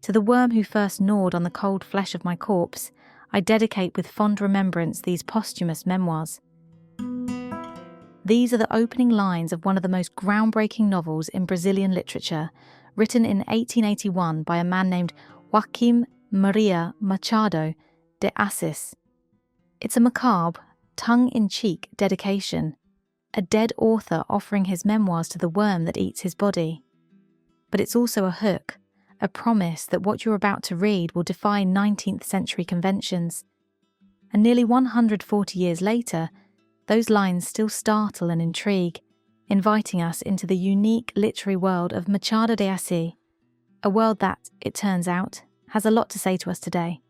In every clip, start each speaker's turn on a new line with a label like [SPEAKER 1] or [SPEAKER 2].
[SPEAKER 1] To the worm who first gnawed on the cold flesh of my corpse, I dedicate with fond remembrance these posthumous memoirs. These are the opening lines of one of the most groundbreaking novels in Brazilian literature, written in 1881 by a man named Joaquim Maria Machado de Assis. It's a macabre, tongue-in-cheek dedication, a dead author offering his memoirs to the worm that eats his body. But it's also a hook, a promise that what you're about to read will defy 19th century conventions. And nearly 140 years later, those lines still startle and intrigue, inviting us into the unique literary world of Machado de Assis, a world that, it turns out, has a lot to say to us today.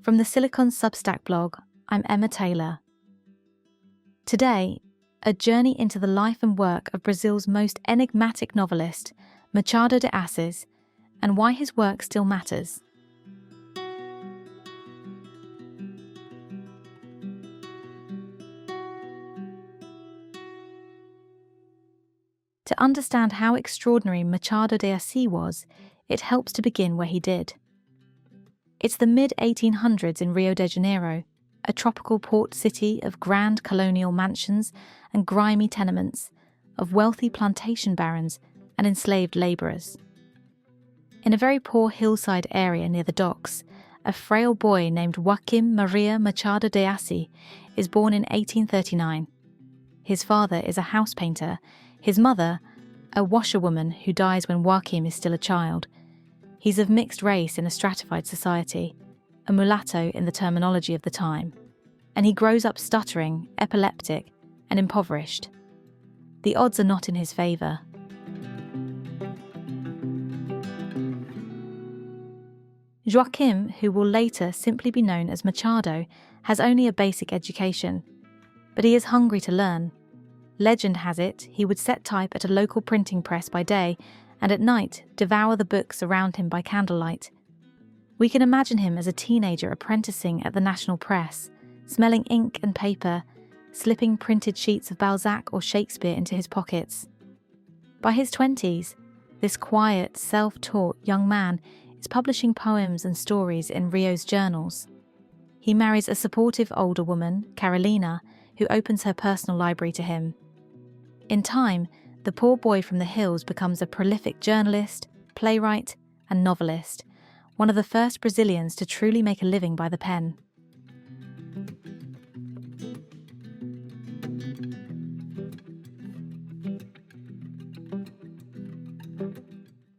[SPEAKER 1] From the Silicon Substack blog, I'm Emma Taylor. Today, a journey into the life and work of Brazil's most enigmatic novelist, Machado de Assis, and why his work still matters. To understand how extraordinary Machado de Assis was, it helps to begin where he did. It's the mid-1800s in Rio de Janeiro, a tropical port city of grand colonial mansions and grimy tenements, of wealthy plantation barons and enslaved labourers. In a very poor hillside area near the docks, a frail boy named Joaquim Maria Machado de Assis is born in 1839. His father is a house painter, his mother, a washerwoman who dies when Joaquim is still a child. He's of mixed race in a stratified society, a mulatto in the terminology of the time, and he grows up stuttering, epileptic, and impoverished. The odds are not in his favour. Joaquim, who will later simply be known as Machado, has only a basic education, but he is hungry to learn. Legend has it he would set type at a local printing press by day and at night devour the books around him by candlelight. We can imagine him as a teenager apprenticing at the National Press, smelling ink and paper, slipping printed sheets of Balzac or Shakespeare into his pockets. By his 20s, this quiet, self-taught young man is publishing poems and stories in Rio's journals. He marries a supportive older woman, Carolina, who opens her personal library to him. In time, the poor boy from the hills becomes a prolific journalist, playwright, and novelist, one of the first Brazilians to truly make a living by the pen.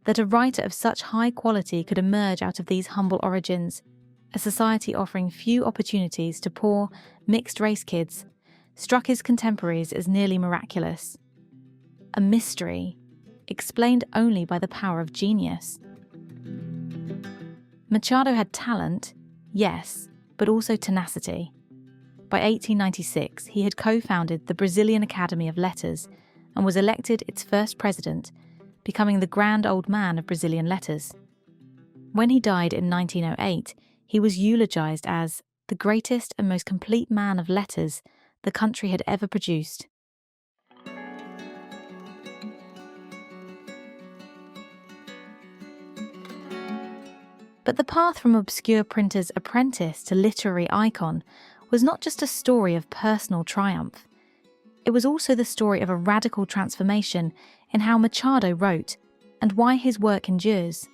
[SPEAKER 1] That a writer of such high quality could emerge out of these humble origins, a society offering few opportunities to poor, mixed-race kids, struck his contemporaries as nearly miraculous. A mystery, explained only by the power of genius. Machado had talent, yes, but also tenacity. By 1896, he had co-founded the Brazilian Academy of Letters and was elected its first president, becoming the grand old man of Brazilian letters. When he died in 1908, he was eulogized as the greatest and most complete man of letters the country had ever produced. But the path from obscure printer's apprentice to literary icon was not just a story of personal triumph. It was also the story of a radical transformation in how Machado wrote and why his work endures.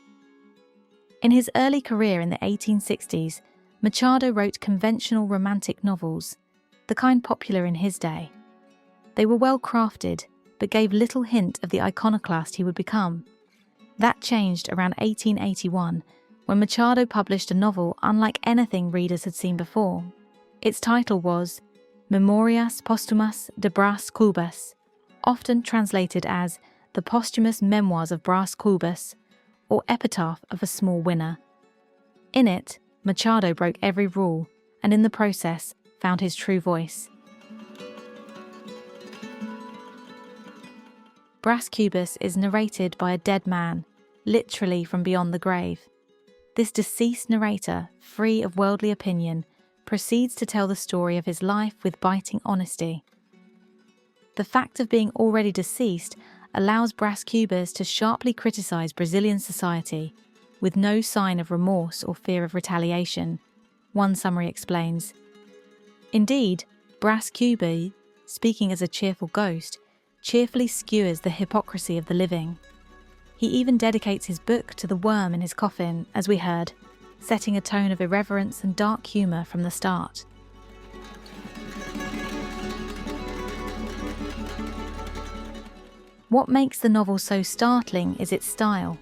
[SPEAKER 1] In his early career in the 1860s, Machado wrote conventional romantic novels, the kind popular in his day. They were well crafted, but gave little hint of the iconoclast he would become. That changed around 1881, when Machado published a novel unlike anything readers had seen before. Its title was Memorias Póstumas de Brás Cubas, often translated as The Posthumous Memoirs of Brás Cubas, or Epitaph of a Small Winner. In it, Machado broke every rule, and in the process, found his true voice. Brás Cubas is narrated by a dead man, literally from beyond the grave. This deceased narrator, free of worldly opinion, proceeds to tell the story of his life with biting honesty. The fact of being already deceased allows Brás Cubas to sharply criticize Brazilian society with no sign of remorse or fear of retaliation, one summary explains. Indeed, Brás Cubas, speaking as a cheerful ghost, cheerfully skewers the hypocrisy of the living. He even dedicates his book to the worm in his coffin, as we heard, setting a tone of irreverence and dark humour from the start. What makes the novel so startling is its style.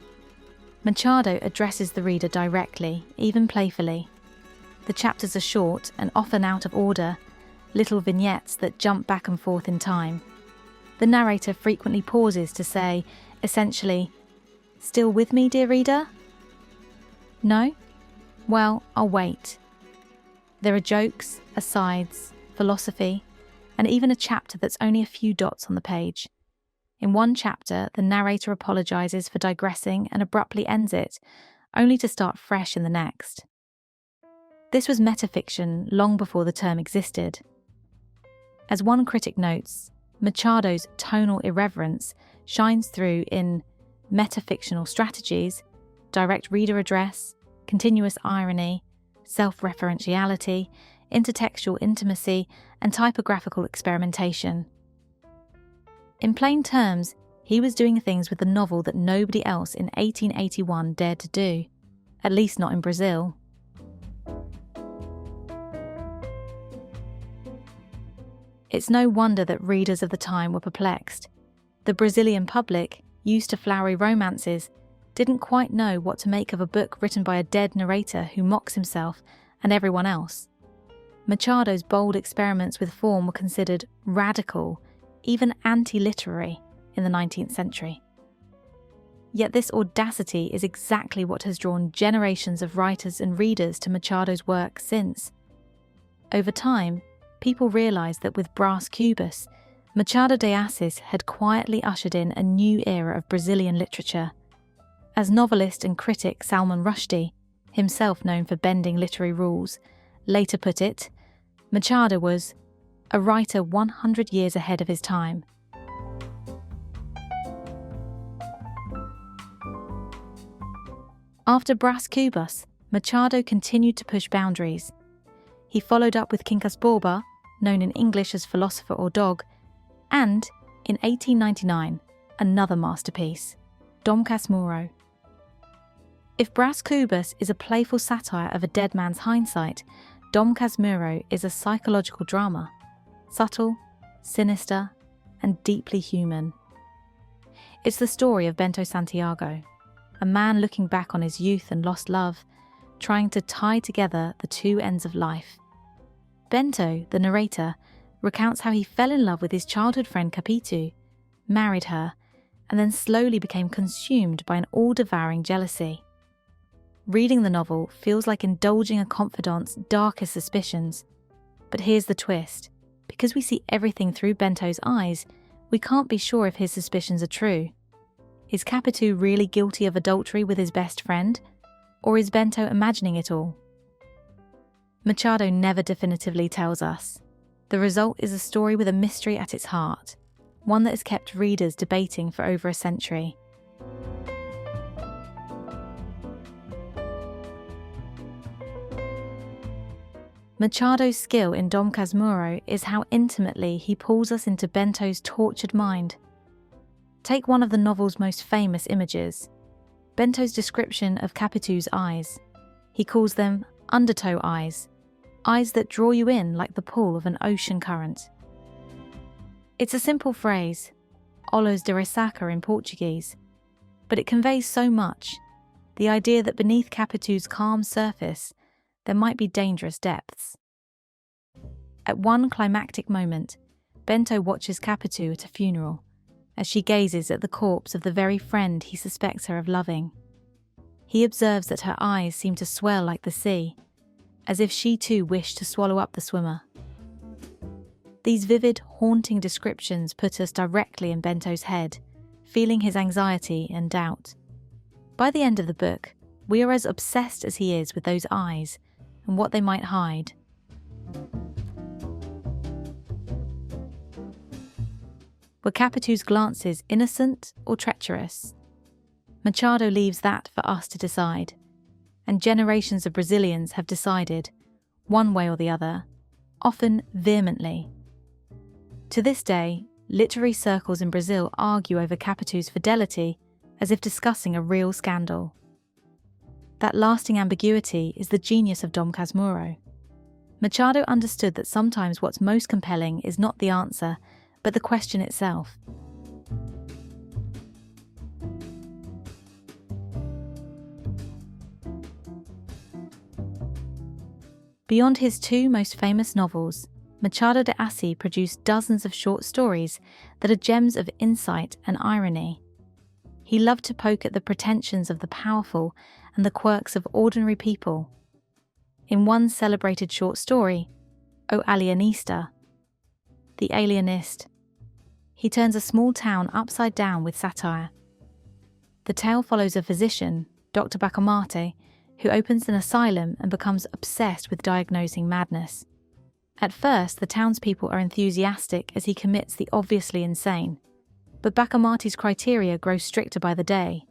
[SPEAKER 1] Machado addresses the reader directly, even playfully. The chapters are short and often out of order, little vignettes that jump back and forth in time. The narrator frequently pauses to say, essentially, "Still with me, dear reader? No? Well, I'll wait." There are jokes, asides, philosophy, and even a chapter that's only a few dots on the page. In one chapter, the narrator apologises for digressing and abruptly ends it, only to start fresh in the next. This was metafiction long before the term existed. As one critic notes, Machado's tonal irreverence shines through in metafictional strategies, direct reader address, continuous irony, self-referentiality, intertextual intimacy, and typographical experimentation. In plain terms, he was doing things with the novel that nobody else in 1881 dared to do, at least not in Brazil. It's no wonder that readers of the time were perplexed. The Brazilian public, used to flowery romances, didn't quite know what to make of a book written by a dead narrator who mocks himself and everyone else. Machado's bold experiments with form were considered radical, even anti-literary, in the 19th century. Yet this audacity is exactly what has drawn generations of writers and readers to Machado's work since. Over time, people realised that with Brás Cubas, Machado de Assis had quietly ushered in a new era of Brazilian literature. As novelist and critic Salman Rushdie, himself known for bending literary rules, later put it, Machado was a writer 100 years ahead of his time. After Brás Cubas, Machado continued to push boundaries. He followed up with Quincas Borba, known in English as Philosopher or Dog, and, in 1899, another masterpiece, Dom Casmurro. If Brás Cubas is a playful satire of a dead man's hindsight, Dom Casmurro is a psychological drama, subtle, sinister, and deeply human. It's the story of Bento Santiago, a man looking back on his youth and lost love, trying to tie together the two ends of life. Bento, the narrator, recounts how he fell in love with his childhood friend Capitu, married her, and then slowly became consumed by an all-devouring jealousy. Reading the novel feels like indulging a confidant's darkest suspicions. But here's the twist. Because we see everything through Bento's eyes, we can't be sure if his suspicions are true. Is Capitu really guilty of adultery with his best friend? Or is Bento imagining it all? Machado never definitively tells us. The result is a story with a mystery at its heart, one that has kept readers debating for over a century. Machado's skill in Dom Casmurro is how intimately he pulls us into Bento's tortured mind. Take one of the novel's most famous images, Bento's description of Capitu's eyes. He calls them undertow eyes, eyes that draw you in like the pull of an ocean current. It's a simple phrase, olhos de ressaca in Portuguese, but it conveys so much, the idea that beneath Capitu's calm surface, there might be dangerous depths. At one climactic moment, Bento watches Capitu at a funeral, as she gazes at the corpse of the very friend he suspects her of loving. He observes that her eyes seem to swell like the sea, as if she too wished to swallow up the swimmer. These vivid, haunting descriptions put us directly in Bento's head, feeling his anxiety and doubt. By the end of the book, we are as obsessed as he is with those eyes and what they might hide. Were Capitó's glances innocent or treacherous? Machado leaves that for us to decide, and generations of Brazilians have decided, one way or the other, often vehemently. To this day, literary circles in Brazil argue over Capitó's fidelity as if discussing a real scandal. That lasting ambiguity is the genius of Dom Casmurro. Machado understood that sometimes what's most compelling is not the answer, but the question itself. Beyond his two most famous novels, Machado de Assis produced dozens of short stories that are gems of insight and irony. He loved to poke at the pretensions of the powerful and the quirks of ordinary people. In one celebrated short story, O Alienista, The Alienist, he turns a small town upside down with satire. The tale follows a physician, Dr. Bacamarte, who opens an asylum and becomes obsessed with diagnosing madness. At first, the townspeople are enthusiastic as he commits the obviously insane. But Bacamarte's criteria grow stricter by the day.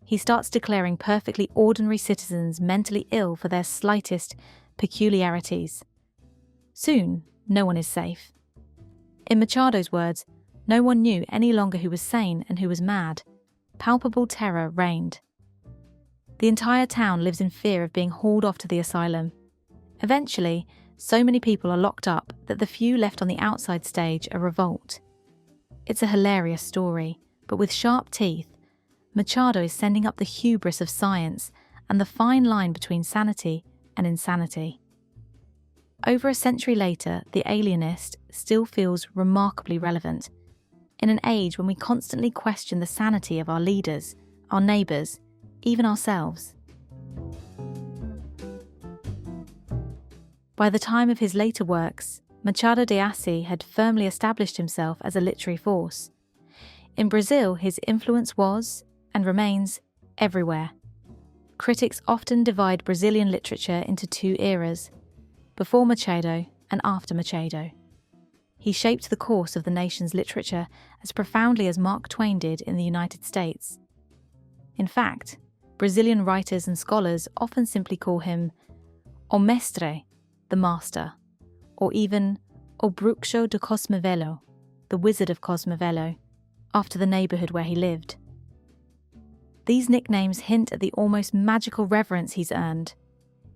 [SPEAKER 1] He starts declaring perfectly ordinary citizens mentally ill for their slightest peculiarities. Soon, no one is safe. In Machado's words, no one knew any longer who was sane and who was mad. Palpable terror reigned. The entire town lives in fear of being hauled off to the asylum. Eventually, so many people are locked up that the few left on the outside stage a revolt. It's a hilarious story, but with sharp teeth, Machado is sending up the hubris of science and the fine line between sanity and insanity. Over a century later, The Alienist still feels remarkably relevant. In an age when we constantly question the sanity of our leaders, our neighbours, even ourselves. By the time of his later works, Machado de Assis had firmly established himself as a literary force. In Brazil, his influence was, and remains, everywhere. Critics often divide Brazilian literature into two eras, before Machado and after Machado. He shaped the course of the nation's literature as profoundly as Mark Twain did in the United States. In fact, Brazilian writers and scholars often simply call him O Mestre, the master, or even O Bruxo de Cosmevelo, the wizard of Cosmevelo, after the neighbourhood where he lived. These nicknames hint at the almost magical reverence he's earned.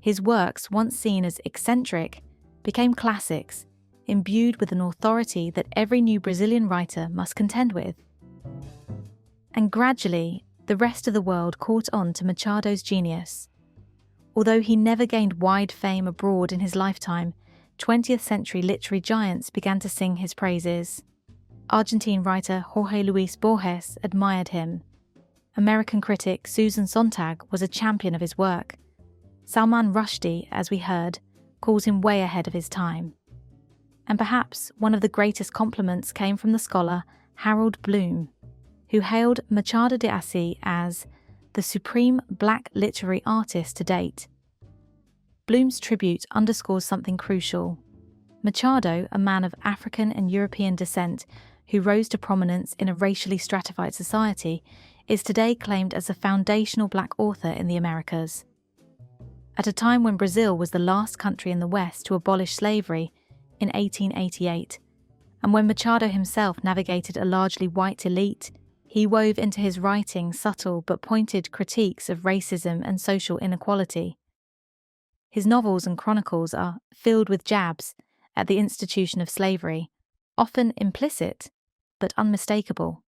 [SPEAKER 1] His works, once seen as eccentric, became classics, imbued with an authority that every new Brazilian writer must contend with. And gradually, the rest of the world caught on to Machado's genius. Although he never gained wide fame abroad in his lifetime, 20th century literary giants began to sing his praises. Argentine writer Jorge Luis Borges admired him. American critic Susan Sontag was a champion of his work. Salman Rushdie, as we heard, calls him way ahead of his time. And perhaps one of the greatest compliments came from the scholar Harold Bloom, who hailed Machado de Assis as the supreme black literary artist to date. Bloom's tribute underscores something crucial. Machado, a man of African and European descent who rose to prominence in a racially stratified society, is today claimed as a foundational black author in the Americas. At a time when Brazil was the last country in the West to abolish slavery in 1888, and when Machado himself navigated a largely white elite, he wove into his writing subtle but pointed critiques of racism and social inequality. His novels and chronicles are filled with jabs at the institution of slavery, often implicit but unmistakable.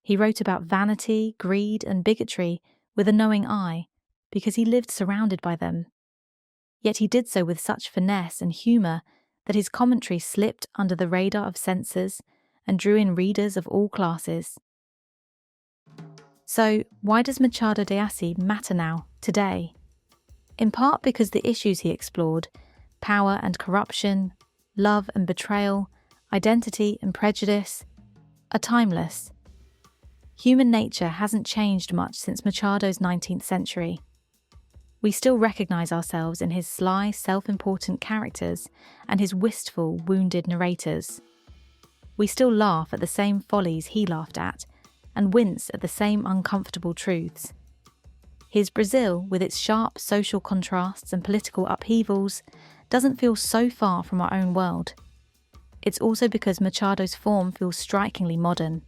[SPEAKER 1] He wrote about vanity, greed, and bigotry with a knowing eye, because he lived surrounded by them. Yet he did so with such finesse and humour that his commentary slipped under the radar of censors and drew in readers of all classes. So, why does Machado de Assis matter now, today? In part because the issues he explored, power and corruption, love and betrayal, identity and prejudice, are timeless. Human nature hasn't changed much since Machado's 19th century. We still recognise ourselves in his sly, self-important characters and his wistful, wounded narrators. we still laugh at the same follies he laughed at and wince at the same uncomfortable truths. His Brazil, with its sharp social contrasts and political upheavals, doesn't feel so far from our own world. It's also because Machado's form feels strikingly modern.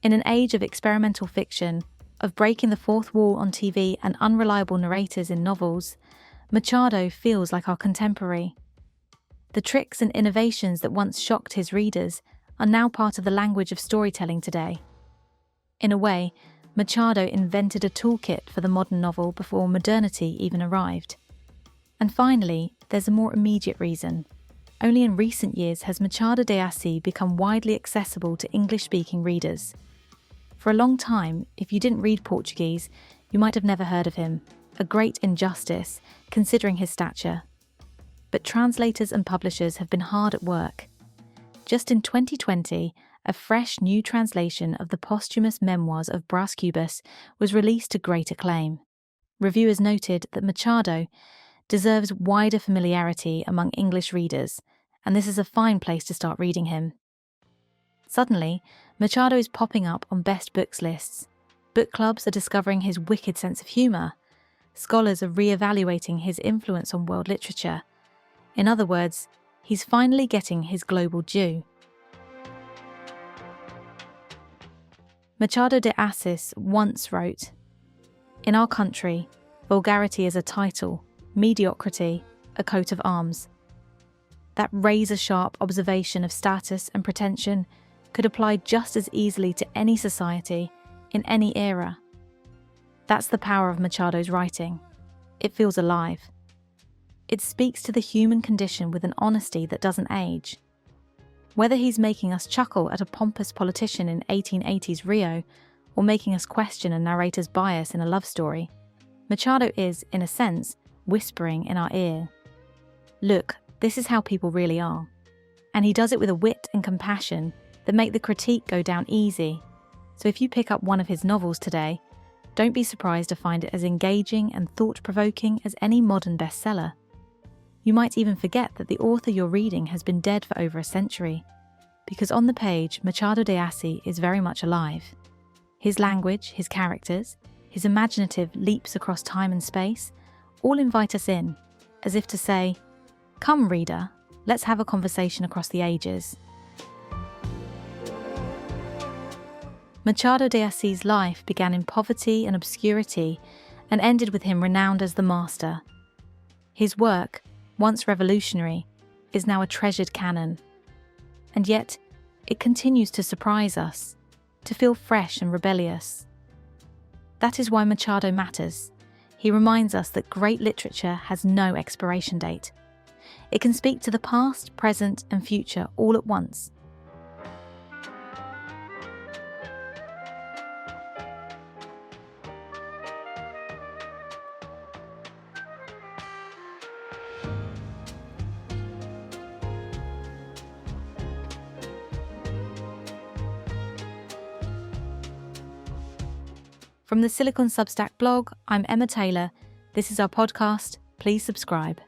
[SPEAKER 1] In an age of experimental fiction, of breaking the fourth wall on TV and unreliable narrators in novels, Machado feels like our contemporary. The tricks and innovations that once shocked his readers are now part of the language of storytelling today. In a way, Machado invented a toolkit for the modern novel before modernity even arrived. And finally, there's a more immediate reason. Only in recent years has Machado de Assis become widely accessible to English-speaking readers. For a long time, if you didn't read Portuguese, you might have never heard of him, a great injustice, considering his stature. But translators and publishers have been hard at work. Just in 2020, a fresh new translation of the posthumous memoirs of Brás Cubas was released to great acclaim. Reviewers noted that Machado deserves wider familiarity among English readers, and this is a fine place to start reading him. Suddenly, Machado is popping up on best books lists. Book clubs are discovering his wicked sense of humour. Scholars are re-evaluating his influence on world literature. In other words, he's finally getting his global due. Machado de Assis once wrote, "In our country, vulgarity is a title, mediocrity a coat of arms." That razor-sharp observation of status and pretension could apply just as easily to any society, in any era. That's the power of Machado's writing. It feels alive. It speaks to the human condition with an honesty that doesn't age. Whether he's making us chuckle at a pompous politician in 1880s Rio, or making us question a narrator's bias in a love story, Machado is, in a sense, whispering in our ear. Look, this is how people really are. And he does it with a wit and compassion that make the critique go down easy. So if you pick up one of his novels today, don't be surprised to find it as engaging and thought-provoking as any modern bestseller. You might even forget that the author you're reading has been dead for over a century, because on the page, Machado de Assis is very much alive. His language, his characters, his imaginative leaps across time and space, all invite us in, as if to say, "Come, reader, let's have a conversation across the ages." Machado de Assis' life began in poverty and obscurity and ended with him renowned as the master. His work, once revolutionary, is now a treasured canon. And yet, it continues to surprise us, to feel fresh and rebellious. That is why Machado matters. He reminds us that great literature has no expiration date. It can speak to the past, present, and future all at once. From the Silicon Substack blog, I'm Emma Taylor. This is our podcast. Please subscribe.